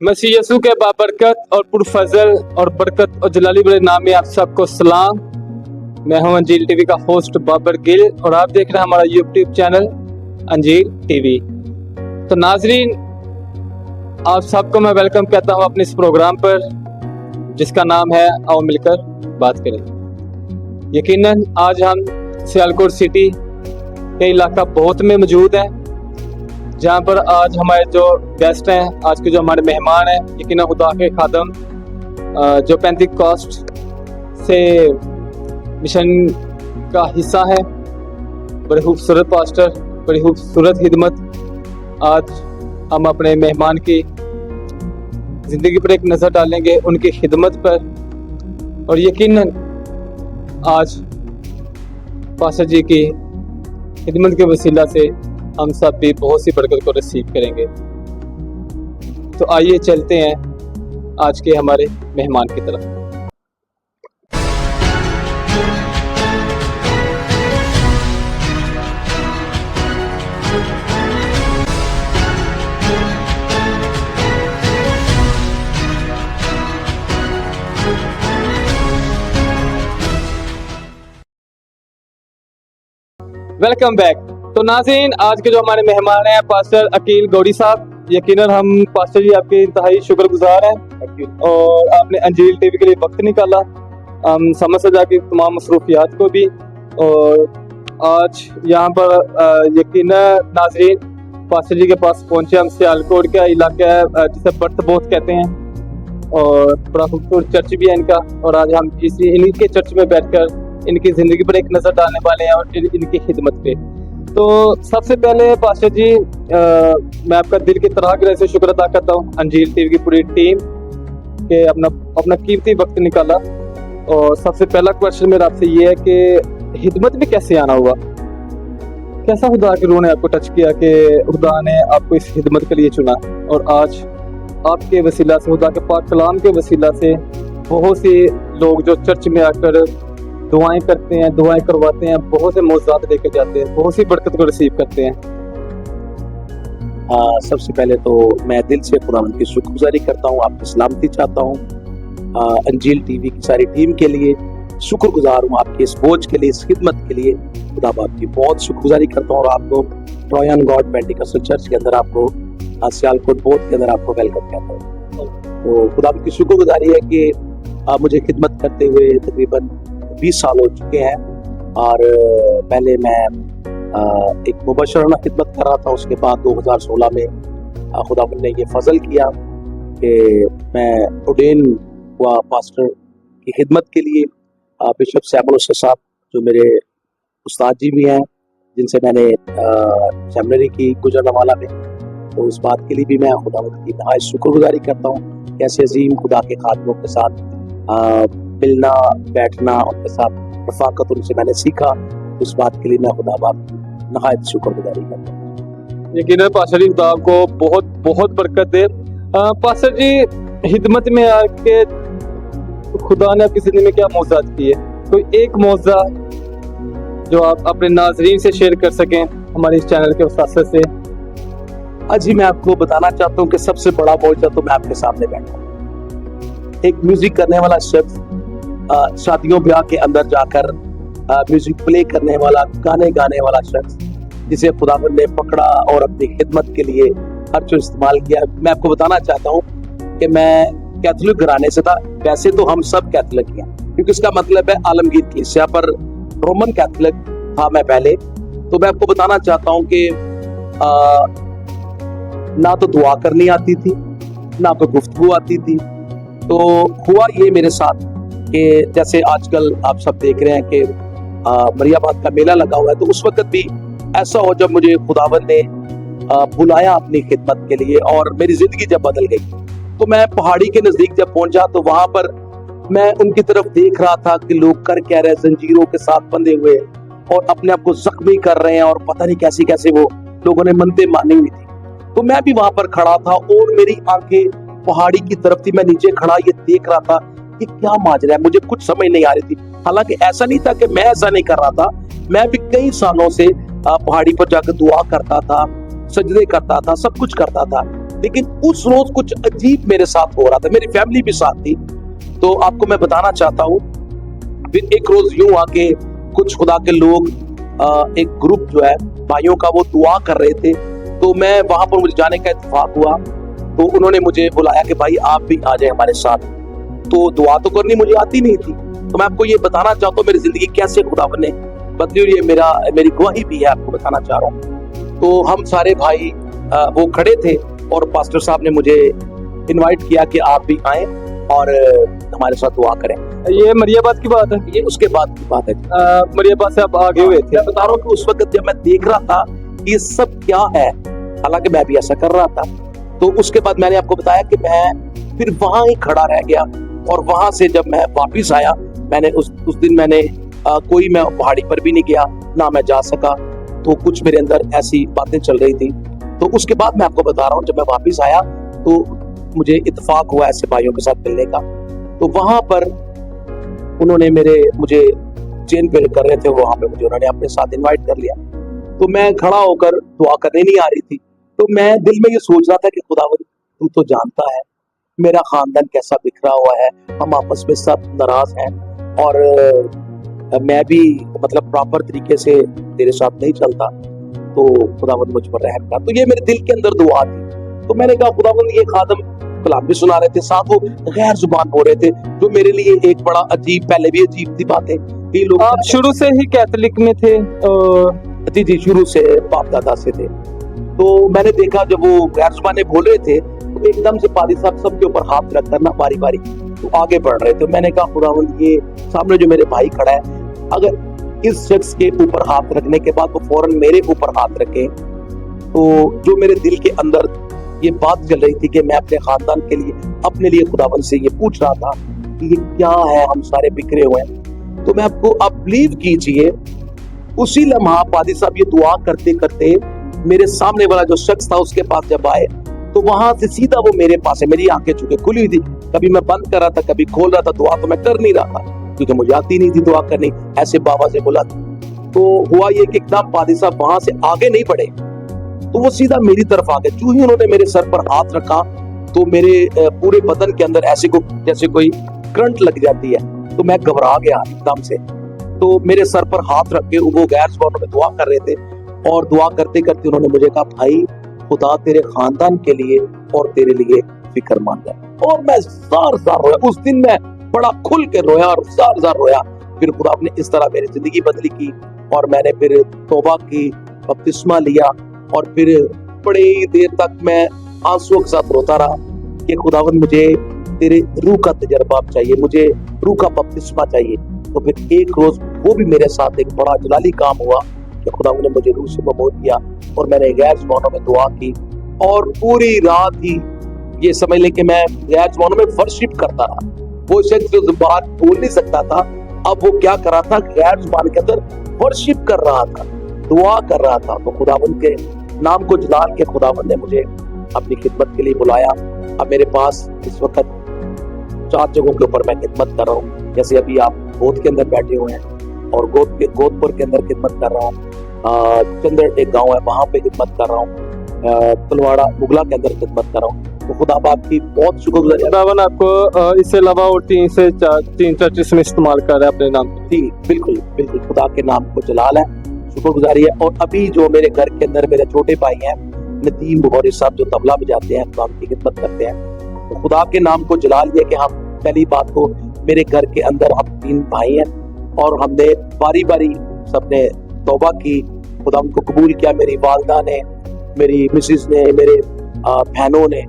मसीह यसू के बाबरकत और पुरफजल और बरकत और जलाली बड़े नाम में आप सबको सलाम। मैं हूं अंजील टीवी का होस्ट बाबर गिल और आप देख रहे हैं हमारा यूट्यूब चैनल अंजील टीवी। तो नाजरीन, आप सबको मैं वेलकम कहता हूं अपने इस प्रोग्राम पर जिसका नाम है आओ मिलकर बात करें। यकीनन आज हम सियालकोट सिटी के इलाका बहुत में मौजूद हैं, जहाँ पर आज हमारे जो गेस्ट हैं, आज के जो हमारे मेहमान हैं, यकीनन खुदा के खादम जो पेंटिकॉस्ट से मिशन का हिस्सा है। बड़ी खूबसूरत पास्टर, बड़ी खूबसूरत खिदमत। आज हम अपने मेहमान की ज़िंदगी पर एक नज़र डालेंगे, उनकी खिदमत पर, और यकीनन आज पास्टर जी की खिदमत के वसीला से हम सब भी बहुत सी बरकत को रिसीव करेंगे। तो आइए चलते हैं आज के हमारे मेहमान की तरफ। Welcome back. तो नाज़रीन, आज के जो हमारे मेहमान हैं पास्टर अकील गौड़ी साहब, यकीनन हम पास्टर जी आपके इंतहाई शुक्रगुजार हैं और आपने अंजील टीवी के लिए वक्त निकाला, हम समझ सजा की तमाम मसरूफियात को भी। और आज यहाँ पर यकीनन नाज़रीन पास्टर जी के पास पहुँचे। हम सियालकोट का इलाका है जिसे बर्थ बोथ कहते हैं और बड़ा खूबसूरत चर्च भी है इनका, और आज हम इन्हीं के चर्च में बैठकर इनकी ज़िंदगी पर एक नज़र डालने वाले हैं और इनकी खिदमत पे। तो सबसे पहले पास्टर जी, मैं आपका दिल की तरह की से शुक्र अदा करता हूँ अंजील टीवी की पूरी टीम के अपना कीमती वक्त निकाला। और सबसे पहला क्वेश्चन मेरा आपसे ये है कि खिदमत में कैसे आना हुआ, कैसा खुदा के रूह ने आपको टच किया कि खुदा ने आपको इस खिदमत के लिए चुना, और आज आपके वसीला से, खुदा के पाक कलाम के वसीला से बहुत से लोग जो चर्च में आकर दुआएं करते हैं, दुआएं करवाते हैं, बहुत से मौजूद लेकर जाते हैं, बहुत सी बरकत को रिसीव करते हैं। सबसे पहले तो मैं दिल से खुदावंद की शुक्रगुजारी करता हूँ, आपकी सलामती चाहता हूँ। अंजील टीवी की सारी टीम के लिए शुक्रगुजार हूँ, आपके इस बोझ के लिए, इस खिदमत के लिए खुदा बाप की बहुत शुक्रगुजारी करता हूँ। और आपको ट्रॉयन गॉड पेंटिकॉस्टल चर्च के अंदर, आपको सियालकोट बोथ के अंदर आपको वेलकम कहता हूँ। तो खुदा की शुक्रगुजारी है कि मुझे खिदमत करते हुए तकरीबन 20 साल हो चुके हैं। और पहले मैं एक मुबशराना खिदमत कर रहा था, उसके बाद 2016 में खुदा ने ये फजल किया कि मैं ऑर्डेन हुआ पास्टर की खिदमत के लिए। बिशप सैमुअल साहब जो मेरे उस्ताद जी भी हैं, जिनसे मैंने सेमिनरी की गुजरनावाला में, तो उस बात के लिए भी मैं खुदा की नहायत शुक्रगुजारी करता हूँ। कैसे अजीम खुदा के खादमों के साथ मिलना, बैठना, उनके साथ रफाकत उनसे मैंने सीखा, उस बात के लिए मैं खुदा बाप की नहायत शुक्रगुजारी करता हूँ। यकीनन पास्टर जी खुदा को बहुत बहुत बरकत दे। पास्टर जी, खिदमत में आके खुदा ने आपकी जिंदगी में क्या मौजूद की है, कोई एक मौजा जो आप अपने नाजरीन से शेयर कर सकें हमारे इस चैनल के वसासत से? आज ही मैं आपको बताना चाहता हूँ कि सबसे बड़ा मौजा तो मैं आपके सामने बैठा हूँ। एक म्यूजिक करने वाला शख्स, शादियों ब्याह के अंदर जाकर म्यूजिक प्ले करने वाला, गाने गाने वाला शख्स, जिसे खुदावंद ने पकड़ा और अपनी खिदमत के लिए हर चीज इस्तेमाल किया। मैं आपको बताना चाहता हूँ कि मैं कैथोलिक घराने से था। वैसे तो हम सब कैथोलिक हैं, क्योंकि इसका मतलब है आलमगीर कलीसिया, पर रोमन कैथोलिक था मैं पहले। तो मैं आपको बताना चाहता हूँ कि ना तो दुआ करनी आती थी, ना तो गुफ्तगू आती थी। तो हुआ ये मेरे साथ कि जैसे आजकल आप सब देख रहे हैं कि मरियाबाद का मेला लगा हुआ है, तो उस वक्त भी ऐसा हो जब मुझे खुदावंद ने बुलाया अपनी खिदमत के लिए और मेरी जिंदगी जब बदल गई। तो मैं पहाड़ी के नजदीक जब पहुंचा तो वहां पर मैं उनकी तरफ देख रहा था कि लोग कर कह रहे, जंजीरों के साथ बंधे हुए और अपने आप को जख्मी कर रहे हैं, और पता नहीं कैसी कैसे वो लोगों ने मनते मानी हुई थी। तो मैं भी वहां पर खड़ा था और मेरी आंखें पहाड़ी की तरफ थी। मैं नीचे खड़ा ये देख रहा था कि क्या माजरा है, मुझे कुछ समझ नहीं आ रही थी। हालांकि ऐसा नहीं था कि मैं ऐसा नहीं कर रहा था, मैं भी कई सालों से पहाड़ी पर जाकर दुआ करता था, सजदे करता था, सब कुछ करता था, लेकिन उस रोज कुछ अजीब मेरे साथ हो रहा था, मेरी फैमिली भी साथ थी। तो आपको मैं बताना चाहता हूँ, फिर एक रोज यूं आके कुछ खुदा के लोग एक ग्रुप जो है भाइयों का, वो दुआ कर रहे थे। तो मैं वहां पर, मुझे जाने का इत्तेफाक हुआ, तो उन्होंने मुझे बुलाया कि भाई आप भी आ जाए हमारे साथ। तो दुआ तो करनी मुझे आती नहीं थी, तो मैं आपको ये बताना चाहता हूँ मेरी जिंदगी कैसे खुदावन ने बदली, और ये मेरी गवाही भी है, आपको बताना चाह रहा हूँ। तो हम सारे भाई वो खड़े थे और पास्टर साहब ने मुझे इनवाइट किया कि आप भी आए और हमारे साथ दुआ करें। ये मरियाबाद की बात है? ये उसके बाद की बात है। मरियाबाद से आप आगे हुए थे? मैं बता रहा हूँ कि उस वक्त जब मैं देख रहा था ये सब क्या है, हालांकि मैं भी ऐसा कर रहा था, तो उसके बाद मैंने आपको बताया कि मैं फिर वहां ही खड़ा रह गया। और वहां से जब मैं वापिस आया, मैंने उस दिन मैंने कोई, मैं पहाड़ी पर भी नहीं गया, ना मैं जा सका। तो कुछ मेरे अंदर ऐसी बातें चल रही थी। तो उसके बाद मैं आपको बता रहा हूँ, जब मैं वापिस आया तो मुझे इत्तेफाक हुआ ऐसे भाइयों के साथ मिलने का। तो वहां पर उन्होंने मुझे चेन पे कर रहे थे, वहां पे मुझे उन्होंने अपने साथ इनवाइट कर लिया। तो मैं खड़ा होकर, दुआ करने नहीं आ रही थी, तो मैं दिल में ये सोच रहा था कि खुदावंद तू तो जानता है मेरा खानदान कैसा बिखरा हुआ है, हम आपस में सब नाराज हैं, और मैं भी मतलब प्रॉपर तरीके से तेरे साथ नहीं चलता, तो खुदावंद मुझ पर रहम कर। तो ये मेरे दिल के अंदर दुआ थी। तो मैंने कहा खुदावंद, ये खादम कलाम भी सुना रहे थे, साथ वो गैर जुबान हो रहे थे, जो मेरे लिए एक बड़ा अजीब, पहले भी अजीब थी बातें। ये लोग, आप शुरू से ही कैथोलिक में थे? जी, शुरू से बाप दादा से थे। तो मैंने देखा जब वो गैर जुबानें बोल रहे थे, तो एकदम से पादी साहब सबके ऊपर हाथ रख करना बारी बारी तो आगे बढ़ रहे थे। मैंने कहा खुदावंद, ये सामने जो मेरे भाई खड़ा है, अगर इस शख्स के ऊपर हाथ रखने के बाद वो फौरन मेरे ऊपर हाथ रखे, तो जो मेरे दिल के अंदर ये बात चल रही थी कि मैं अपने खानदान के लिए, अपने लिए खुदावंद से ये पूछ रहा था कि ये क्या है, हम सारे बिखरे हुए हैं। तो मैं आपको, आप बिलीव कीजिए, उसी लम्हा पादी साहब ये दुआ करते करते मेरे सामने वाला जो शख्स था उसके पास जब आए, तो वहां से सीधा वो मेरे पास है। मेरी आंखें चूंकि खुली हुई थी, कभी मैं बंद कर रहा था, कभी खोल रहा था, दुआ तो मैं कर नहीं रहा था क्योंकि मुझे आती नहीं थी दुआ करनी, ऐसे बाबा से बोला। तो हुआ ये कि एकदम पादी साहब वहां से आगे नहीं बढ़े, तो वो सीधा मेरी तरफ आ गए। जो ही उन्होंने मेरे सर पर हाथ रखा, तो मेरे पूरे बदन के अंदर ऐसे को जैसे कोई करंट लग जाती है, तो मैं घबरा गया एकदम से। तो मेरे सर पर हाथ रख के वो गैर जुबानों में दुआ कर रहे थे, और दुआ करते करते उन्होंने मुझे कहा, भाई खुदा तेरे खानदान के लिए और तेरे लिए फिक्रमंद है। और मैं जार रोया उस दिन, मैं बड़ा खुल के रोया और जार रोया। फिर खुदा ने इस तरह मेरी जिंदगी बदली की, और मैंने फिर तौबा की, बपतिस्मा लिया, और फिर बड़ी देर तक मैं आंसुओं के साथ रोता रहा कि खुदावंद, मुझे तेरे रूह का तजर्बा चाहिए, मुझे रूह का बपतिस्मा चाहिए। तो फिर एक रोज वो भी मेरे साथ एक बड़ा जलाली काम हुआ कि खुदावंद ने मुझे रूह से ममोद किया, और मैंने गैर जुबानों में दुआ की, और पूरी रात ही ये समझ ले कि मैं गैर जुबानों में वर्शिप करता रहा। वो शख्स जो बात बोल नहीं सकता था, अब वो क्या कर रहा था, गैर जुबान के अंदर वर्शिप कर रहा था, दुआ कर रहा था। तो खुदावंद के नाम को जलाल के खुदावंद ने मुझे अपनी खिदमत के लिए बुलाया। अब मेरे पास इस वक्त 4 जगहों के ऊपर मैं खिदमत कर रहा हूँ। जैसे अभी आप गोद के अंदर बैठे हुए हैं, और गोदपुर के अंदर खिदमत कर रहा हूँ। चंदर एक गांव है, वहां पे खिदमत कर रहा हूँ। तलवाड़ा मुगला के अंदर खिदमत कर रहा हूँ। तो खुदा बाप की बहुत शुक्रगुजारी। खुदावन आपको इससे अलावा और 3 से 4 चर्चेस में इस्तेमाल कर रहे हैं अपने नाम? जी बिल्कुल बिल्कुल, खुदा के नाम को जलाल है, शुक्रगुजारी है। और अभी जो मेरे घर के अंदर मेरे छोटे भाई हैं नदीम बुखारी साहब, जो तबला बजाते हैं, खुदा की खिदमत करते हैं, तो खुदा के नाम को जलाल है कि हम पहली बात को मेरे घर के अंदर हम 3 भाई हैं, और हमने बारी बारी सबने तौबा की, खुदा को कबूल किया। मेरी वालदा ने, मेरी मिसेस ने, मेरे बहनों ने,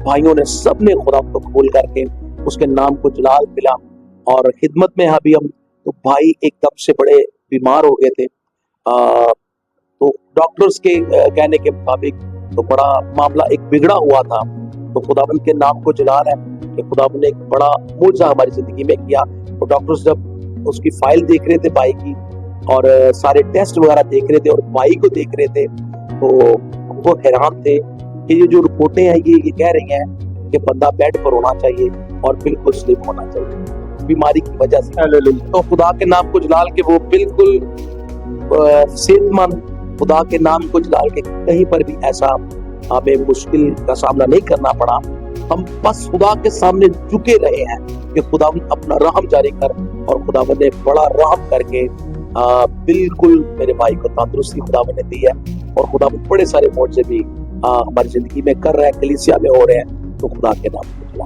भाइयों ने, सब ने खुदा को कबूल करके उसके नाम को जलाल मिला। और खिदमत में अभी हम, तो भाई एकदम से बड़े बीमार हो गए थे, तो डॉक्टर्स के कहने के मुताबिक तो बड़ा मामला एक बिगड़ा हुआ था। तो खुदावंद के नाम को जलाल है कि खुदावंद ने एक बड़ा मौजज़ा हमारी जिंदगी में किया। तो डॉक्टर्स जब उसकी फाइल देख रहे थे भाई की, और सारे टेस्ट वगैरह देख रहे थे, और भाई को देख रहे थे, तो वो हैरान थे कि ये जो रिपोर्टें हैं ये कह रही हैं कि बंदा बेड पर होना चाहिए और बिल्कुल स्लिप होना चाहिए बीमारी की वजह से। तो खुदा के नाम को जलाल के वो बिल्कुल सेहतमंद, खुदा के नाम को जलाल के कहीं पर भी ऐसा हमें मुश्किल का सामना नहीं करना पड़ा, हम बस खुदा के सामने झुके रहे हैं कि खुदावंद अपना रहम जारी कर, और खुदावंद ने बड़ा रहम करके बिल्कुल मेरे भाई को तंदुरुस्ती खुदावंद ने दी है, और खुदावंद बड़े सारे मोर्चे भी हमारी जिंदगी में कर रहा है, कलीसिया में हो रहे हैं, तो खुदा के नाम को चला।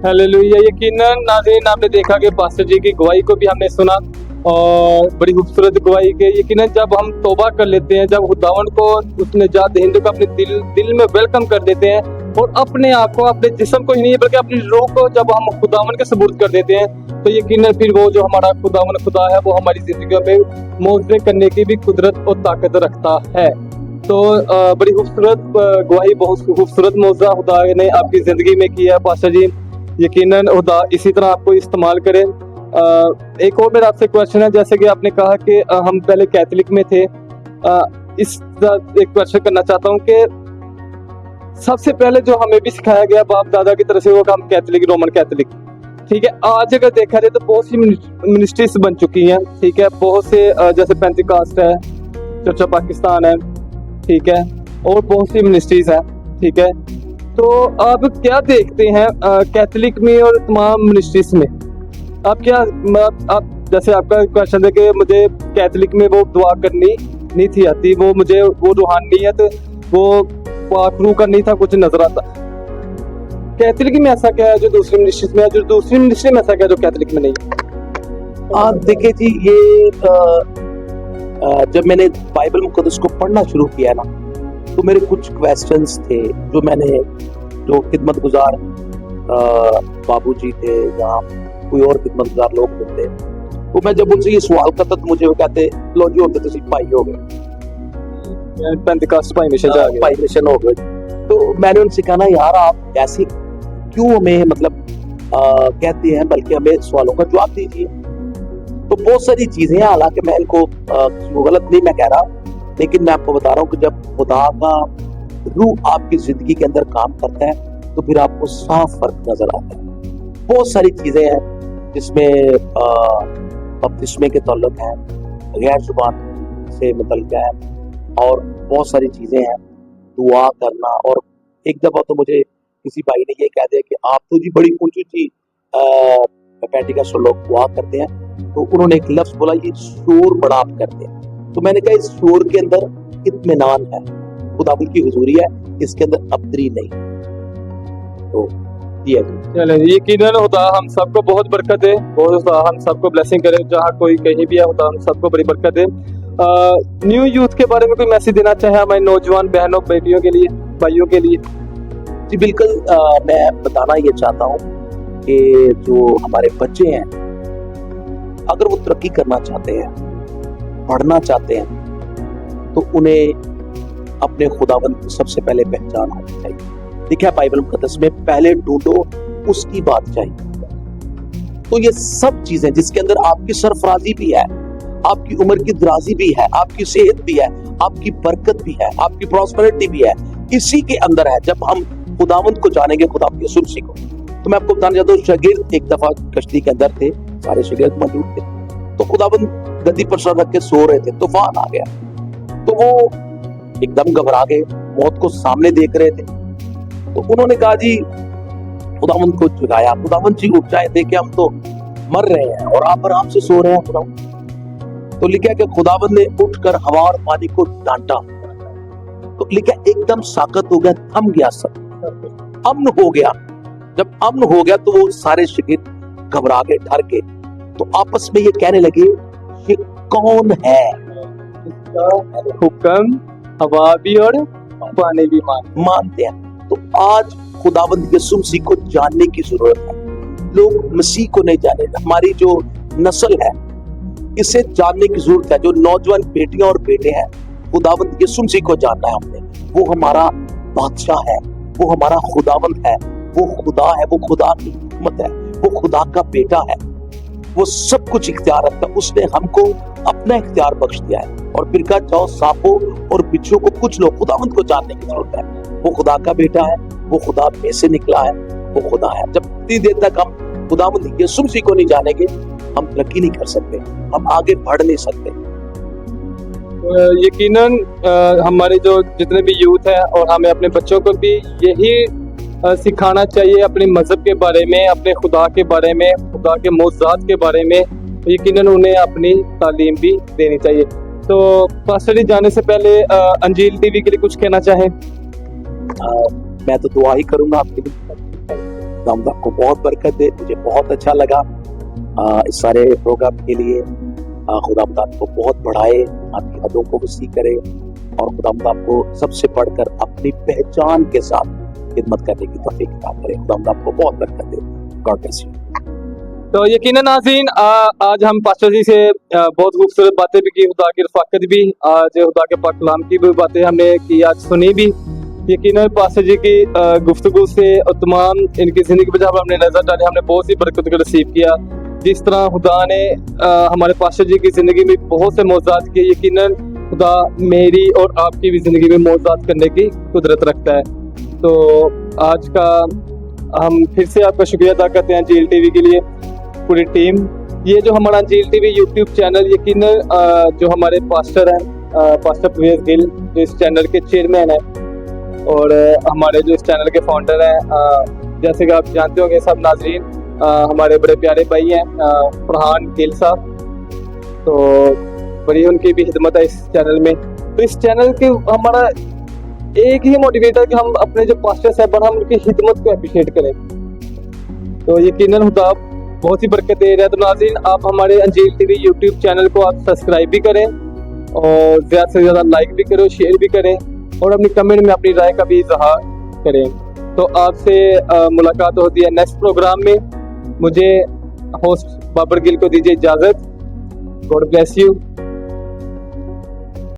हालेलुया। यकीनन नाज़रीन, आपने देखा कि पास्टर जी की गवाही को भी हमने सुना, और बड़ी खूबसूरत गवाही के यकीनन जब हम तौबा कर लेते हैं, जब खुदावंद को उस निजात दहिंदे को अपने दिल में वेलकम कर देते हैं, और अपने आप को, अपने जिस्म को ही नहीं बल्कि अपनी रूह को जब हम खुदावंद के सुपुर्द कर देते हैं, तो यकीनन फिर वो जो हमारा खुदावंद खुदा है वो हमारी जिंदगी में मौजूद करने की भी कुदरत और ताकत रखता है। तो बड़ी खूबसूरत गवाही, बहुत खूबसूरत मौजूदा खुदा ने आपकी जिंदगी में किया है पास्टर जी। यकीनन खुदा इसी तरह आपको इस्तेमाल करें। एक और मेरा आपसे क्वेश्चन है, जैसे कि आपने कहा कि हम पहले कैथोलिक में थे, इस एक क्वेश्चन करना चाहता हूँ कि सबसे पहले जो हमें भी सिखाया गया बाप दादा की तरफ से वो हम कैथोलिक, रोमन कैथोलिक, ठीक है। आज अगर देखा जाए तो बहुत सी मिनिस्ट्रीज बन चुकी हैं, ठीक है। बहुत से जैसे पेंटिकास्ट है, चर्च पाकिस्तान है, ठीक है, और बहुत सी मिनिस्ट्रीज हैं, ठीक है। तो आप क्या देखते हैं कैथोलिक में और तमाम मिनिस्ट्रीज में, आप क्या आप जैसे आपका क्वेश्चन है कि मुझे कैथोलिक में वो दुआ करनी नहीं थी आती, वो मुझे वो रूहानियत, वो पाक रूह का नहीं था कुछ नजर आता, कैथोलिक में ऐसा क्या है जो दूसरी मिनिस्ट्रीज में है, जो दूसरी मिनिस्ट्री में ऐसा क्या है जो कैथोलिक में नहीं है? देखिए जी, ये जब मैंने बाइबल मुकद्दस को पढ़ना शुरू किया ना, तो मेरे कुछ क्वेश्चंस थे जो मैंने, जो खिदमत गुजार बाबूजी थे या कोई और खिदमत गुजार लोग थे, तो मैं जब उनसे ये सवाल करता तो मुझे वो कहते, लो जी होते तो सिपाही हो गए, पेंटिकास्ट भाई मिशन हो गए। तो मैंने उनसे कहा ना यार, आप ऐसे क्यों हमें मतलब कहते हैं, बल्कि हमें सवालों का जवाब दीजिए। तो बहुत सारी चीजें हैं, हालांकि मैं इनको गलत नहीं मैं कह रहा, लेकिन मैं आपको बता रहा हूँ कि जब खुदा का रूह आपकी जिंदगी के अंदर काम करता है तो फिर आपको साफ फर्क नजर आता है। बहुत सारी चीजें हैं जिसमें बपतिस्मे के ताल्लुक है, गैर जुबान से मतलब है, और बहुत सारी चीजें हैं, दुआ करना। और एक दफा तो मुझे किसी भाई ने ये कह दिया कि आप तो जी बड़ी ऊंची पेंटिकास्ट लोग दुआ करते हैं, तो उन्होंने एक लफ्ज बोला, ये शोर बड़ा आप करते हैं। तो मैंने कहा इस शोर के अंदर इत्मीनान है, खुदावंद की हुजूरी है, इसके अंदर अबतरी नहीं। तो चले, यकीनन खुदा हम सबको बहुत बरकत दे, बहुत हम सबको ब्लेसिंग करे, जहाँ कोई कहीं भी है खुदा हम सबको बड़ी बरकत दे। न्यू यूथ के बारे में कोई मैसेज देना चाहे हमारे नौजवान बहनों बेटियों के लिए, भाइयों के लिए? जी बिल्कुल, मैं बताना ये चाहता हूँ कि जो हमारे बच्चे हैं, अगर वो तरक्की करना चाहते हैं, पढ़ना चाहते हैं, तो उन्हें अपने खुदावंद को सबसे पहले पहचान होनी चाहिए। देखिए बाइबल मुकद्दस में पहले ढूंढो उसकी बात चाहिए। तो ये सब चीजें जिसके अंदर आपकी सरफराजी भी है, आपकी उम्र की दराजी भी है, आपकी सेहत भी है, आपकी बरकत भी है, आपकी प्रॉस्पेरिटी भी है, इसी के अंदर है। जब हम खुदावंद को जानेंगे, खुदा की सुरसी को, तो मैं आपको बताना चाहता हूँ, शागिर्द एक दफा कश्ती के अंदर थे, सारे शागिर्द मौजूद थे, तो खुदावंद गद्दी पर सर रख के सो रहे थे, तूफान आ गया, तो वो एकदम घबरा गए, मौत को सामने देख रहे थे। तो उन्होंने कहा जी, खुदावंद को जगाया, खुदावंद जी उठ जाए, देखे हम तो मर रहे हैं और आप आराम से सो रहे हैं खुदावंद। तो लिखा कि खुदावंद ने उठकर हवा और पानी को डांटा, तो लिखा एकदम साकत हो गया, थम गया, सब अमन हो गया। जब अमन हो गया तो वो सारे शागिर्द घबरा गए, डर गए, तो आपस में ये कहने लगे, ये कौन है? हुक्म हवा भी और पानी भी मानते हैं। तो आज खुदावंद यीशु मसीह को जानने की जरूरत है। लोग मसीह को नहीं जाने, हमारी जो नस्ल है इसे जानने की जरूरत है। जो नौजवान बेटियां और बेटे हैं, खुदावंद यीशु मसीह को जानना है हमने। वो हमारा बादशाह है, वो हमारा खुदावंद है, वो खुदा है, वो खुदा की हिकमत है, वो खुदा का बेटा है, वो सब कुछ इख्तियार रखता है। उसने हमको अपना इख्तियार बख्श दिया है। और फिर कहा, जाओ सांपों और बिच्छू को कुछ लोग, खुदावंद को जानने की जरूरत है। वो खुदा का बेटा है, वो खुदा में से निकला है, वो खुदा है। जब इतनी देर तक हम खुदावंद यीशु मसीह को नहीं जानेंगे, हम तरक्की नहीं कर सकते, हम आगे बढ़ नहीं सकते। यकीनन हमारे जो जितने भी यूथ हैं और हमें अपने बच्चों को भी यही सिखाना चाहिए अपने मज़हब के बारे में, अपने खुदा के बारे में, खुदा के मौज़ूदात के बारे में। यकीनन उन्हें अपनी तालीम भी देनी चाहिए। तो पास्टर जी, जाने से पहले अंजील टीवी के लिए कुछ कहना चाहें? मैं तो दुआ ही करूंगा आपके लिए, खुदा आपको बहुत बरकत दे। मुझे बहुत अच्छा लगा इस सारे प्रोग्राम के लिए। खुदा आपको बहुत बढ़ाए, आपकी हदों को वसी करे और खुदा आपको सबसे बढ़कर अपनी पहचान के साथ खिदमत करने की तौफीक अता करे। खुदा आपको बहुत बरकत दे। God bless you. तो यकीनन नाज़रीन, आज हम पास्टर जी से बहुत खूबसूरत बातें भी की, खुदा की रफ़ाकत भी, आज खुदा के पाक कलाम की भी बातें हमने की, आज सुनी भी। यकीनन पास्टर जी की गुफ्तगू से और तमाम इनकी ज़िंदगी पर जब हमने नज़र डाली, हमने बहुत सी बरकत को रिसीव किया। जिस तरह खुदा ने हमारे पास्टर जी की ज़िंदगी में बहुत से मौज़ूदात किए, यकीनन खुदा मेरी और आपकी भी ज़िंदगी में मौज़ूदात करने की कुदरत रखता है। तो आज का हम फिर से आपका शुक्रिया अदा करते हैं अंजील टीवी के लिए, पूरी टीम। ये जो हमारा अंजील टीवी यूट्यूब चैनल, यकीनन जो हमारे पास्टर हैं, पास्टर प्रवेश गिल, जो इस चैनल के चेयरमैन हैं और हमारे जो इस चैनल के फाउंडर हैं, जैसे कि आप जानते होंगे सब नाजरीन, हमारे बड़े प्यारे भाई हैं फरहान गिल साहब। तो बड़ी उनकी भी खिदमत है इस चैनल में। तो इस चैनल के हमारा एक ही मोटिवेटर कि हम अपने जो पास्टर साहब हम उनकी खिदमत को अप्रिशिएट करें। तो यकीनन खुदा बहुत ही बरकत दे रहा है। तो नाज़रीन, आप हमारे अंजील टीवी यूट्यूब चैनल को आप सब्सक्राइब भी करें और ज़्यादा से ज़्यादा लाइक भी करें, शेयर भी करें और अपनी कमेंट में अपनी राय का भी इजहार करें। तो आपसे मुलाकात होती है नेक्स्ट प्रोग्राम में। मुझे होस्ट बाबर गिल को दीजिए इजाज़त। God bless you.